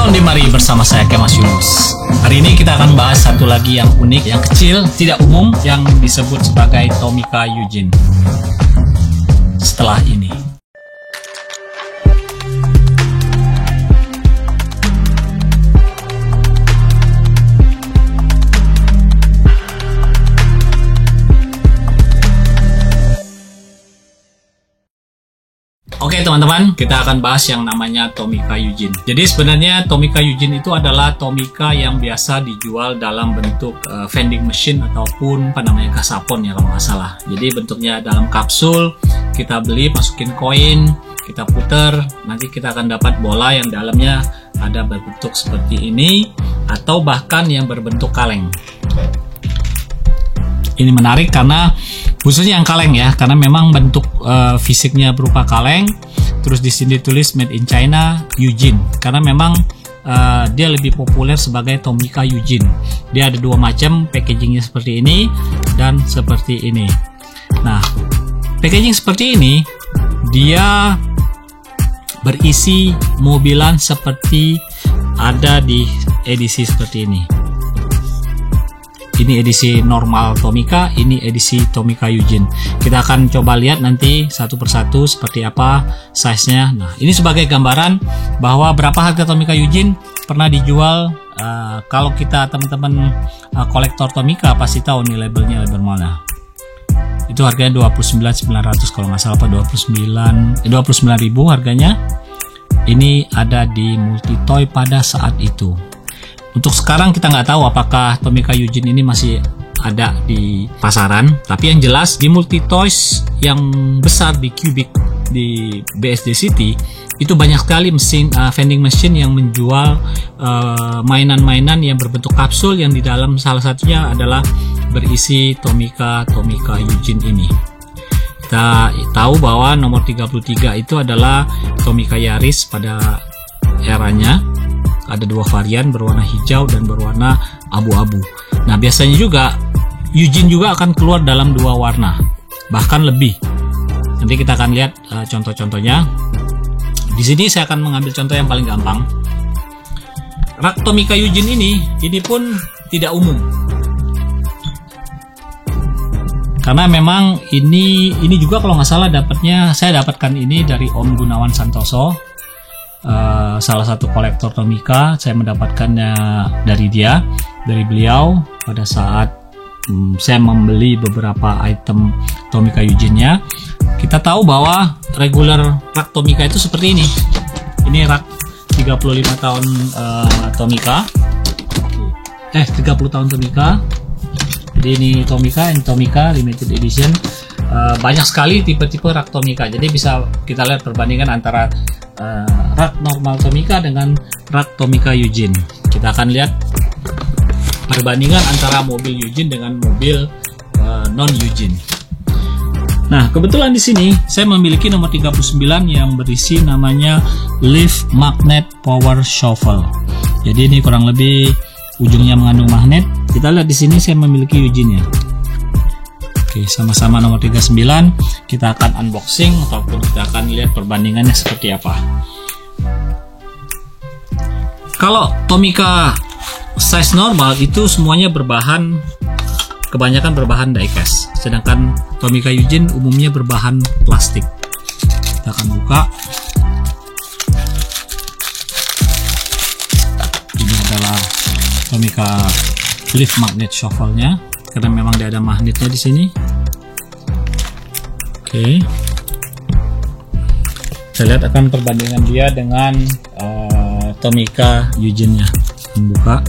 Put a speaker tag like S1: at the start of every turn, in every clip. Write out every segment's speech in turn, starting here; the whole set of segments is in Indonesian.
S1: Salam di Mari bersama saya Kemas Yunus. Hari ini kita akan bahas satu lagi yang unik, yang kecil, tidak umum, yang disebut sebagai Tomica Eugene. Setelah ini. Oke teman-teman, kita akan bahas yang namanya Tomica Eugene. Jadi sebenarnya Tomica Eugene itu adalah Tomica yang biasa dijual dalam bentuk vending machine ataupun kasapon ya kalau nggak salah. Jadi bentuknya dalam kapsul, kita beli, masukin koin, kita puter, nanti kita akan dapat bola yang dalamnya ada berbentuk seperti ini atau bahkan yang berbentuk kaleng. Ini menarik karena khususnya yang kaleng ya, karena memang bentuk fisiknya berupa kaleng. Terus di sini tulis Made in China Eugene, karena memang dia lebih populer sebagai Tomica Eugene. Dia ada dua macam, packagingnya seperti ini dan seperti ini. Nah, packaging seperti ini dia berisi mobilan seperti ada di edisi seperti ini. Ini edisi normal Tomica, ini edisi Tomica Eugene. Kita akan coba lihat nanti satu persatu seperti apa size-nya. Nah, ini sebagai gambaran bahwa berapa harga Tomica Eugene pernah dijual. Kalau kita teman-teman kolektor Tomica pasti tahu nih labelnya label mana. Itu harganya 29.900 kalau nggak salah, apa 29.000 harganya. Ini ada di Multitoy pada saat itu. Untuk sekarang kita nggak tahu apakah Tomica Eugene ini masih ada di pasaran, tapi yang jelas di Multitoys yang besar di Cubic di BSD City itu banyak sekali mesin vending machine yang menjual mainan-mainan yang berbentuk kapsul yang di dalam salah satunya adalah berisi Tomica Eugene ini. Kita tahu bahwa nomor 33 itu adalah Tomica Yaris pada eranya. Ada dua varian berwarna hijau dan berwarna abu-abu. Nah, biasanya juga Eugene juga akan keluar dalam dua warna, bahkan lebih. Nanti kita akan lihat contoh-contohnya. Di sini saya akan mengambil contoh yang paling gampang. Rak Tomica Eugene ini pun tidak umum. Karena memang ini juga kalau nggak salah saya dapatkan ini dari Om Gunawan Santoso. Salah satu kolektor Tomica, saya mendapatkannya dari beliau pada saat saya membeli beberapa item Tomica Eugene-nya. Kita tahu bahwa regular rak Tomica itu seperti ini. Ini rak 35 tahun Tomica. 30 tahun Tomica. Jadi ini Tomica limited edition. Banyak sekali tipe-tipe rak Tomica. Jadi bisa kita lihat perbandingan antara rak normal Tomica dengan rak Tomica Eugene. Kita akan lihat perbandingan antara mobil Eugene dengan mobil non Eugene. Nah, kebetulan di sini saya memiliki nomor 39 yang berisi namanya Lift Magnet Power Shuffle. Jadi ini kurang lebih ujungnya mengandung magnet. Kita lihat di sini saya memiliki Eugene-nya. Oke, sama-sama nomor 39 kita akan unboxing ataupun kita akan lihat perbandingannya seperti apa. Kalau Tomica size normal itu semuanya kebanyakan berbahan diecast, sedangkan Tomica Eugene umumnya berbahan plastik. Kita akan buka. Ini adalah Tomica Lift Magnet Shuffle-nya. Karena memang dia ada magnetnya di sini. Oke. Kita lihat akan perbandingan dia dengan Tomica Eugene-nya. Membuka.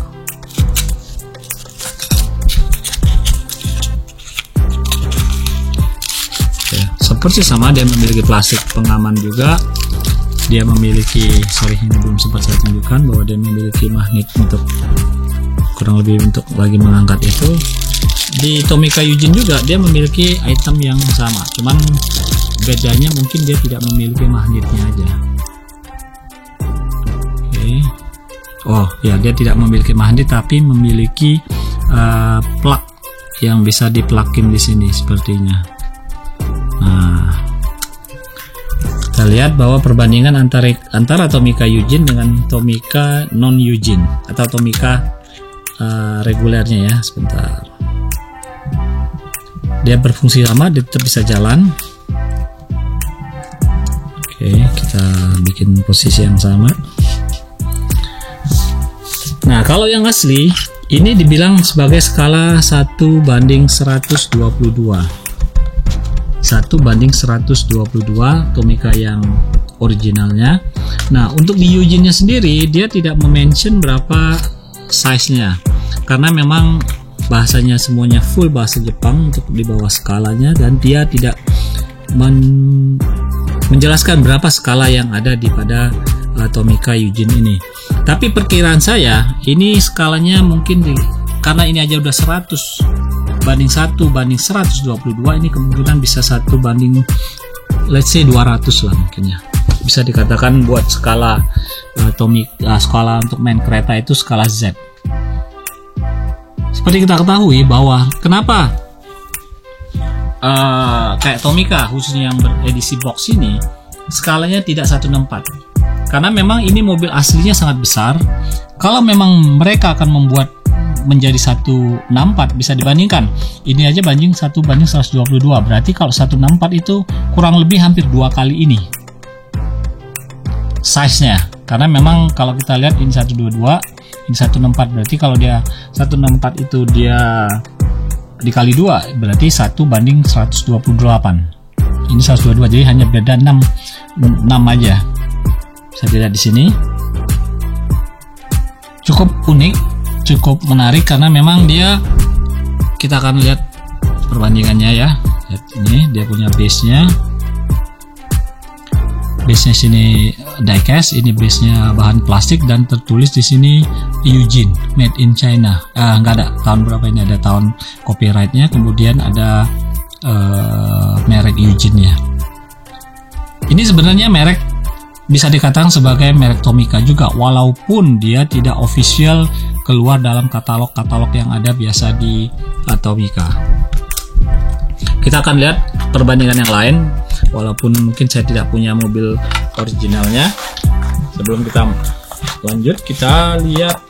S1: Oke, seperti sama, dia memiliki plastik pengaman juga. Dia memiliki, ini belum sempat saya tunjukkan bahwa dia memiliki magnet untuk kurang lebih untuk lagi mengangkat itu. Di Tomica Eugene juga dia memiliki item yang sama, cuman bedanya mungkin dia tidak memiliki magnetnya aja. Oke. Oh ya, dia tidak memiliki magnet tapi memiliki plug yang bisa diplukin di sini sepertinya. Nah, kita Kita lihat bahwa perbandingan antara Tomica Eugene dengan Tomica non Eugene atau Tomica regulernya ya. Sebentar. Dia berfungsi sama, dia tetap bisa jalan. Oke, kita bikin posisi yang sama. Nah, kalau yang asli ini dibilang sebagai skala 1:122. 1:122 Tomica yang originalnya. Nah, untuk di Eugene-nya sendiri dia tidak mention berapa size-nya. Karena memang bahasanya semuanya full bahasa Jepang untuk di bawah skalanya, dan dia tidak menjelaskan berapa skala yang ada di pada Tomica Eugene ini. Tapi perkiraan saya ini skalanya mungkin karena ini aja udah 1:1:122, ini kemungkinan bisa 1:, let's say 200 lah mungkin ya. Bisa dikatakan buat skala skala untuk main kereta itu skala Z. Seperti kita ketahui bahwa kenapa kayak Tomica khususnya yang beredisi box ini skalanya tidak 1/64, karena memang ini mobil aslinya sangat besar. Kalau memang mereka akan membuat menjadi 1/64, bisa dibandingkan ini aja banding 1:122, berarti kalau 1/64 itu kurang lebih hampir 2 kali ini size nya. Karena memang kalau kita lihat ini 122, ini 1/64, berarti kalau dia 1/64 itu dia dikali 2 berarti 1:128. Ini 122, jadi hanya beda 6 aja. Bisa dilihat di sini. Cukup unik, cukup menarik karena memang dia, kita akan lihat perbandingannya ya. Lihat ini dia punya base-nya. Base-nya sini diecast, ini base-nya bahan plastik dan tertulis di sini Eugene made in China. Nggak ada tahun berapa, ini ada tahun copyright-nya, kemudian ada merek Eugene ya. Ini sebenarnya merek bisa dikatakan sebagai merek Tomica juga, walaupun dia tidak official keluar dalam katalog-katalog yang ada biasa di Tomica. Kita akan lihat perbandingan yang lain, walaupun mungkin saya tidak punya mobil originalnya. Sebelum kita lanjut, kita lihat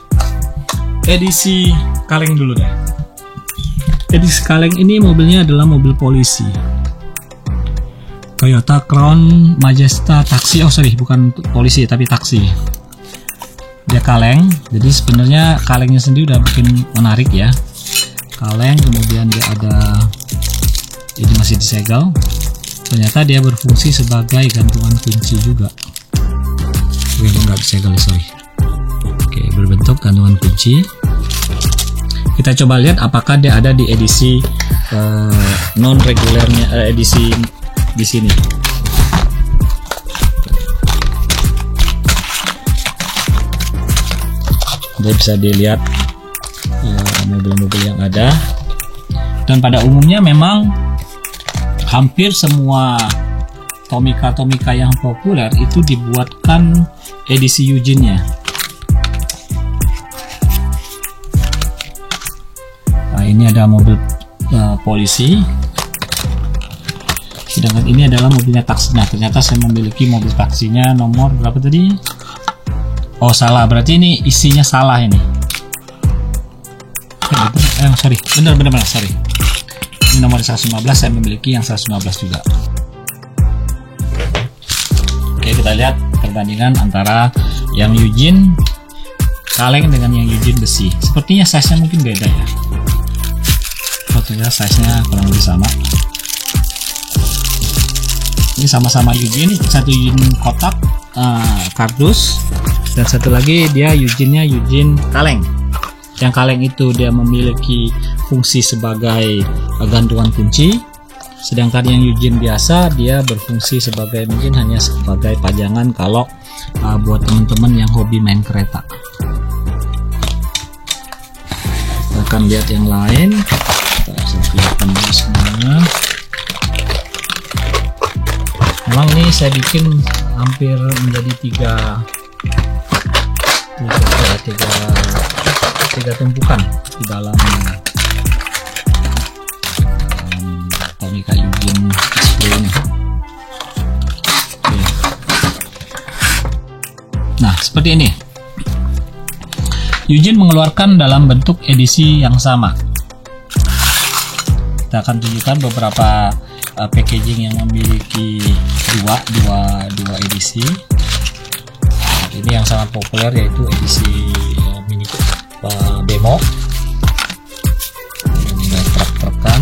S1: edisi kaleng dulu deh. Edisi kaleng ini mobilnya adalah mobil polisi, Toyota Crown Majesta taksi. Oh sorry, bukan polisi tapi taksi. Dia kaleng, jadi sebenarnya kalengnya sendiri udah bikin menarik ya. Kaleng, kemudian dia ada, ini masih disegel. Ternyata dia berfungsi sebagai gantungan kunci juga. Oke, nggak disegel, sorry. Oke, berbentuk gantungan kunci. Kita coba lihat apakah dia ada di edisi non regulernya, edisi di sini. Dia bisa dilihat mobil-mobil yang ada, dan pada umumnya memang hampir semua Tomica yang populer itu dibuatkan edisi Eugene-nya. Nah, ini ada mobil polisi, sedangkan ini adalah mobilnya taksi. Nah, ternyata saya memiliki mobil taksinya nomor berapa tadi? Oh salah, berarti ini isinya salah ini. Sorry, benar, sorry. Ini nomor 115, saya memiliki yang 115 juga. Oke, kita lihat perbandingan antara yang Eugene kaleng dengan yang Eugene besi. Sepertinya size-nya mungkin beda ya. Ternyata size-nya kurang lebih sama. Ini sama-sama Eugene, satu Eugene kotak kardus, dan satu lagi dia Eugene-nya Eugene kaleng. Yang kaleng itu dia memiliki fungsi sebagai gantungan kunci, sedangkan yang Eugene biasa dia berfungsi sebagai, mungkin hanya sebagai pajangan kalau buat teman-teman yang hobi main kereta. Kita akan lihat yang lain. Saya kelihatan dulu semuanya. Memang ini saya bikin hampir menjadi tiga tumpukan di dalam Tomica Eugene display ini. Oke. seperti ini. Eugene mengeluarkan dalam bentuk edisi yang sama. Kita akan tunjukkan beberapa packaging yang memiliki dua edisi. Ini yang sangat populer yaitu edisi mini demo. Ini truk-trukan.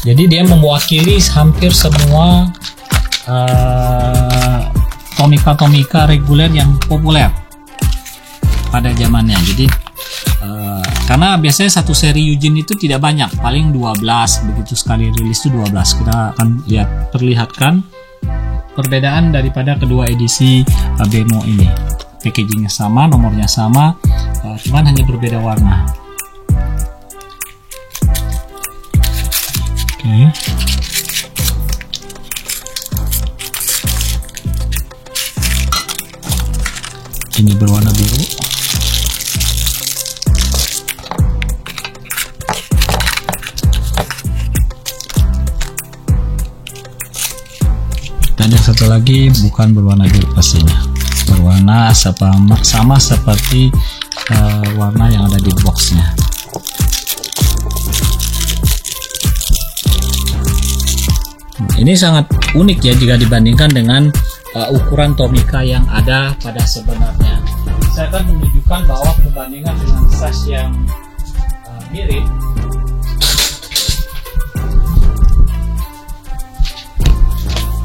S1: Jadi dia mewakili hampir semua Tomica reguler yang populer pada zamannya. Jadi karena biasanya satu seri Eugene itu tidak banyak, paling 12, begitu sekali rilis itu 12. Kita akan perlihatkan perbedaan daripada kedua edisi Bemo ini. Packagingnya sama, nomornya sama, cuman hanya berbeda warna. Oke. Ini berwarna biru. Dan yang satu lagi bukan berwarna biru pastinya, berwarna sama seperti warna yang ada di boxnya. Ini sangat unik ya jika dibandingkan dengan ukuran Tomica yang ada pada sebenarnya. Saya akan menunjukkan bahwa perbandingan dengan size yang mirip.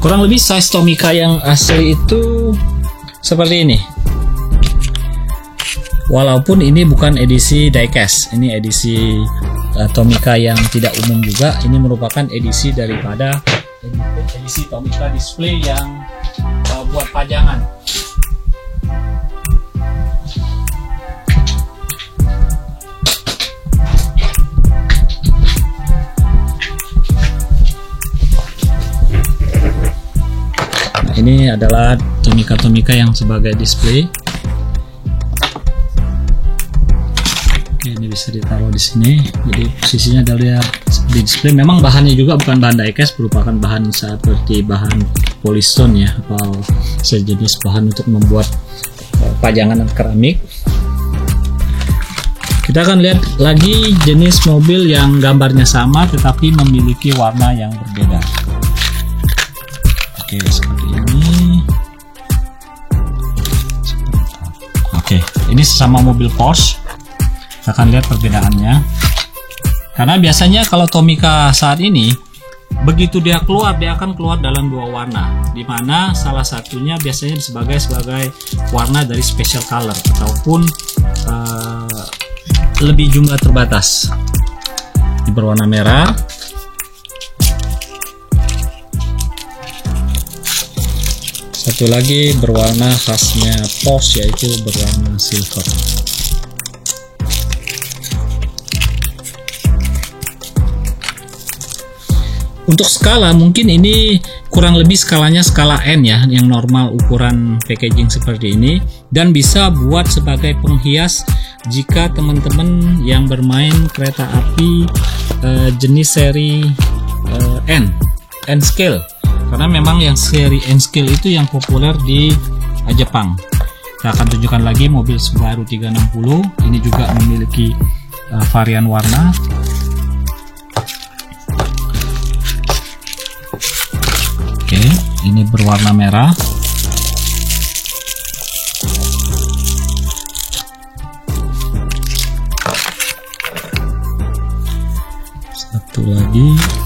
S1: Kurang lebih size Tomica yang asli itu seperti ini. Walaupun ini bukan edisi diecast, ini edisi Tomica yang tidak umum juga. Ini merupakan edisi daripada edisi Tomica display yang buat pajangan. Ini adalah Tomica yang sebagai display. Oke, ini bisa ditaruh di sini. Jadi posisinya adalah di display. Memang bahannya juga bukan bahan diecast, merupakan bahan seperti bahan polystone ya, atau sejenis bahan untuk membuat pajangan keramik. Kita akan lihat lagi jenis mobil yang gambarnya sama tetapi memiliki warna yang berbeda. Oke, seperti ini. Oke, ini sesama mobil Porsche. Kita akan lihat perbedaannya. Karena biasanya kalau Tomica saat ini, begitu dia keluar, dia akan keluar dalam dua warna, di mana salah satunya biasanya sebagai warna dari special color ataupun lebih jumlah terbatas. Ini berwarna merah. Satu lagi berwarna khasnya Porsche yaitu berwarna silver. Untuk skala mungkin ini kurang lebih skalanya skala N ya, yang normal ukuran packaging seperti ini, dan bisa buat sebagai penghias jika teman-teman yang bermain kereta api jenis seri N scale. Karena memang yang seri N-Scale itu yang populer di Jepang. Kita akan tunjukkan lagi mobil Subaru 360. Ini juga memiliki varian warna. Oke, ini berwarna merah. Satu lagi.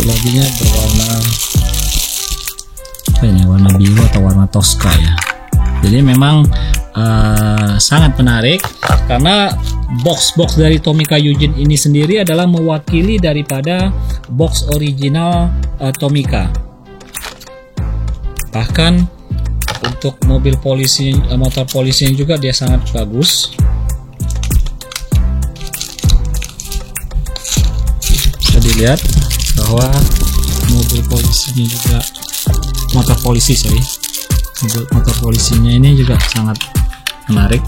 S1: Laginya berwarna apa ini, warna biru atau warna Tosca ya. Jadi memang sangat menarik karena box dari Tomica Eugene ini sendiri adalah mewakili daripada box original Tomica. Bahkan untuk mobil polisi, motor polisinya juga dia sangat bagus. Bisa dilihat bahwa mobil polisinya juga, motor polisinya ini juga sangat menarik.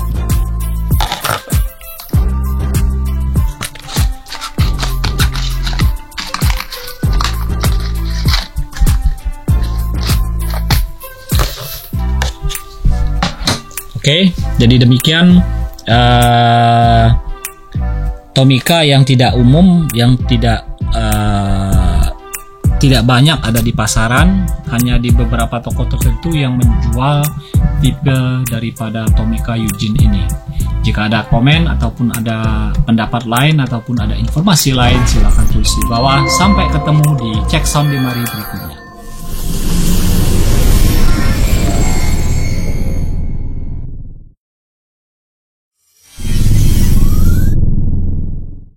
S1: Oke, jadi demikian Tomica yang tidak umum, yang tidak banyak ada di pasaran, hanya di beberapa toko tertentu yang menjual tipe daripada Tomica Eugene ini. Jika ada komen ataupun ada pendapat lain ataupun ada informasi lain, silakan tulis di bawah. Sampai ketemu di Cek Sound di mari berikutnya.